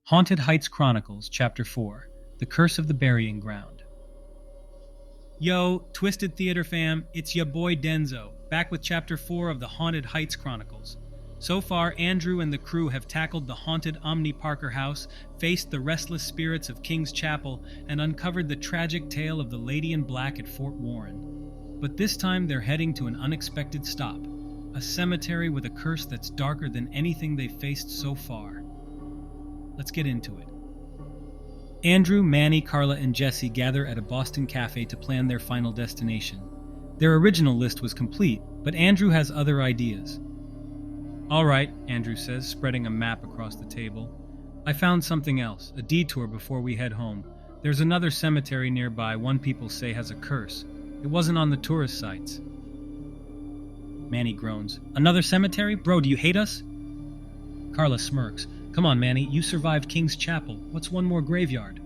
Haunted Heights Chronicles, Chapter 4, The Curse of the Burying Ground. Yo, Twisted Theater fam, it's ya boy Denzo, back with Chapter 4 of the Haunted Heights Chronicles. So far, Andrew and the crew have tackled the haunted Omni Parker house, faced the restless spirits of King's Chapel, and uncovered the tragic tale of the Lady in Black at Fort Warren. But this time they're heading to an unexpected stop, a cemetery with a curse that's darker than anything they've faced so far. Let's get into it. Andrew, Manny, Carla, and Jesse gather at a Boston cafe to plan their final destination. Their original list was complete, but Andrew has other ideas. All right, Andrew says, spreading a map across the table. I found something else, a detour before we head home. There's another cemetery nearby one people say has a curse. It wasn't on the tourist sites. Manny groans. Another cemetery? Bro, do you hate us? Carla smirks. Come on, Manny, you survived King's Chapel. What's one more graveyard?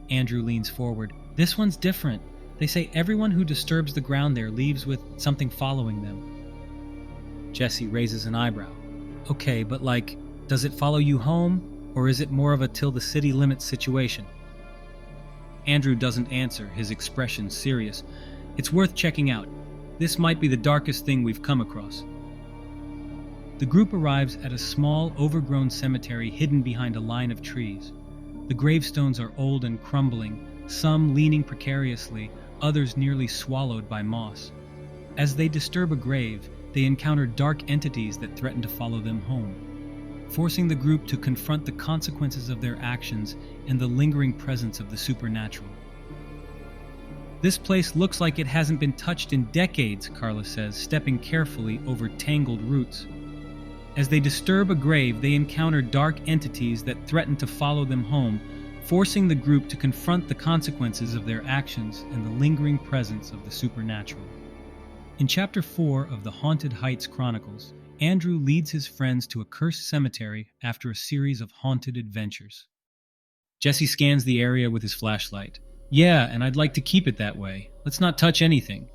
Andrew leans forward. This one's different. They say everyone who disturbs the ground there leaves with something following them. Jesse raises an eyebrow. Okay, but does it follow you home, or is it more of a till the city limits situation? Andrew doesn't answer, his expression serious. It's worth checking out. This might be the darkest thing we've come across. The group arrives at a small, overgrown cemetery hidden behind a line of trees. The gravestones are old and crumbling, some leaning precariously, others nearly swallowed by moss. As they disturb a grave, they encounter dark entities that threaten to follow them home, forcing the group to confront the consequences of their actions and the lingering presence of the supernatural. This place looks like it hasn't been touched in decades, Carla says, stepping carefully over tangled roots. As they disturb a grave, they encounter dark entities that threaten to follow them home, forcing the group to confront the consequences of their actions and the lingering presence of the supernatural. In Chapter 4 of the Haunted Heights Chronicles, Andrew leads his friends to a cursed cemetery after a series of haunted adventures. Jesse scans the area with his flashlight. Yeah, and I'd like to keep it that way. Let's not touch anything.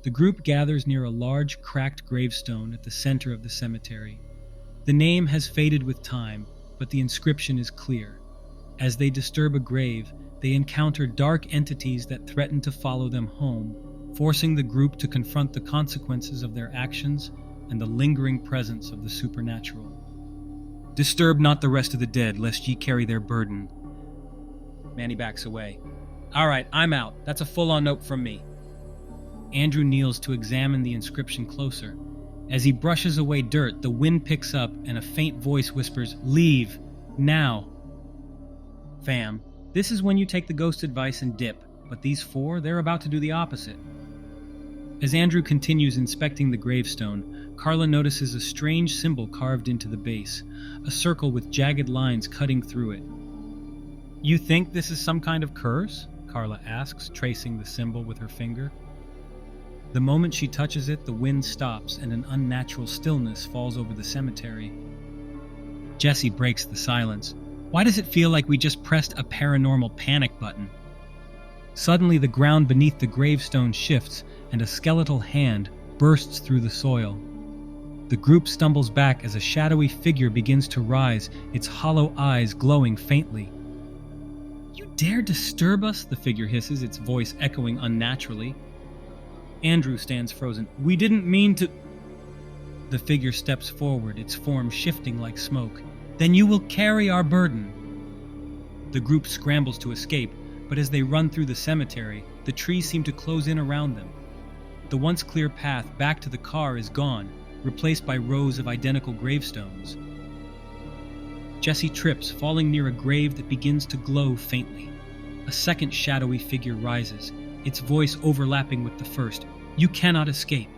The group gathers near a large, cracked gravestone at the center of the cemetery. The name has faded with time, but the inscription is clear. As they disturb a grave, they encounter dark entities that threaten to follow them home, forcing the group to confront the consequences of their actions and the lingering presence of the supernatural. Disturb not the rest of the dead, lest ye carry their burden. Manny backs away. All right, I'm out. That's a full-on note from me. Andrew kneels to examine the inscription closer. As he brushes away dirt, the wind picks up and a faint voice whispers, "Leave, now." Fam, this is when you take the ghost advice and dip, but these four, they're about to do the opposite. As Andrew continues inspecting the gravestone, Carla notices a strange symbol carved into the base, a circle with jagged lines cutting through it. You think this is some kind of curse? Carla asks, tracing the symbol with her finger. The moment she touches it, the wind stops and an unnatural stillness falls over the cemetery. Jesse breaks the silence. Why does it feel like we just pressed a paranormal panic button? Suddenly, the ground beneath the gravestone shifts and a skeletal hand bursts through the soil. The group stumbles back as a shadowy figure begins to rise, its hollow eyes glowing faintly. You dare disturb us? The figure hisses, its voice echoing unnaturally. Andrew stands frozen. We didn't mean to... The figure steps forward, its form shifting like smoke. Then you will carry our burden. The group scrambles to escape, but as they run through the cemetery, the trees seem to close in around them. The once clear path back to the car is gone, replaced by rows of identical gravestones. Jesse trips, falling near a grave that begins to glow faintly. A second shadowy figure rises, its voice overlapping with the first. You cannot escape.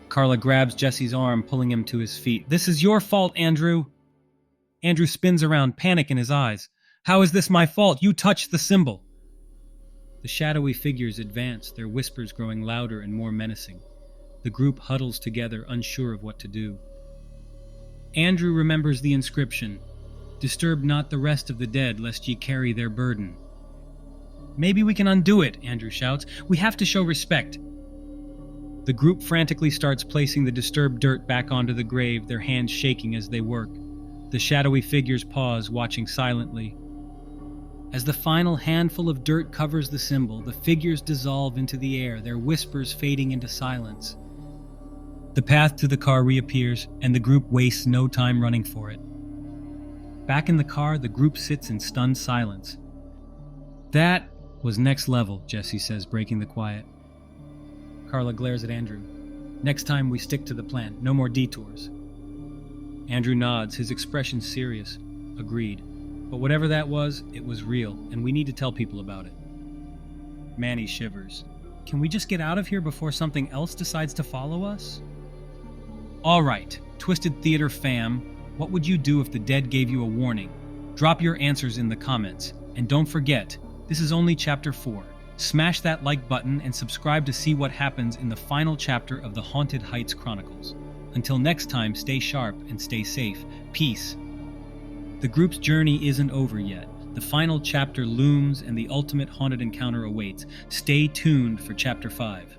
Carla grabs Jesse's arm, pulling him to his feet. This is your fault, Andrew. Andrew spins around, panic in his eyes. How is this my fault? You touched the symbol. The shadowy figures advance, their whispers growing louder and more menacing. The group huddles together, unsure of what to do. Andrew remembers the inscription. Disturb not the rest of the dead, lest ye carry their burden. Maybe we can undo it, Andrew shouts. We have to show respect. The group frantically starts placing the disturbed dirt back onto the grave, their hands shaking as they work. The shadowy figures pause, watching silently. As the final handful of dirt covers the symbol, the figures dissolve into the air, their whispers fading into silence. The path to the car reappears, and the group wastes no time running for it. Back in the car, the group sits in stunned silence. That was next level, Jesse says, breaking the quiet. Carla glares at Andrew. Next time we stick to the plan, no more detours. Andrew nods, his expression serious. Agreed. But whatever that was, it was real, and we need to tell people about it. Manny shivers. Can we just get out of here before something else decides to follow us? All right, Twisted Theater fam, what would you do if the dead gave you a warning? Drop your answers in the comments. And don't forget, this is only Chapter 4. Smash that like button and subscribe to see what happens in the final chapter of the Haunted Heights Chronicles. Until next time, stay sharp and stay safe. Peace. The group's journey isn't over yet. The final chapter looms and the ultimate haunted encounter awaits. Stay tuned for Chapter 5.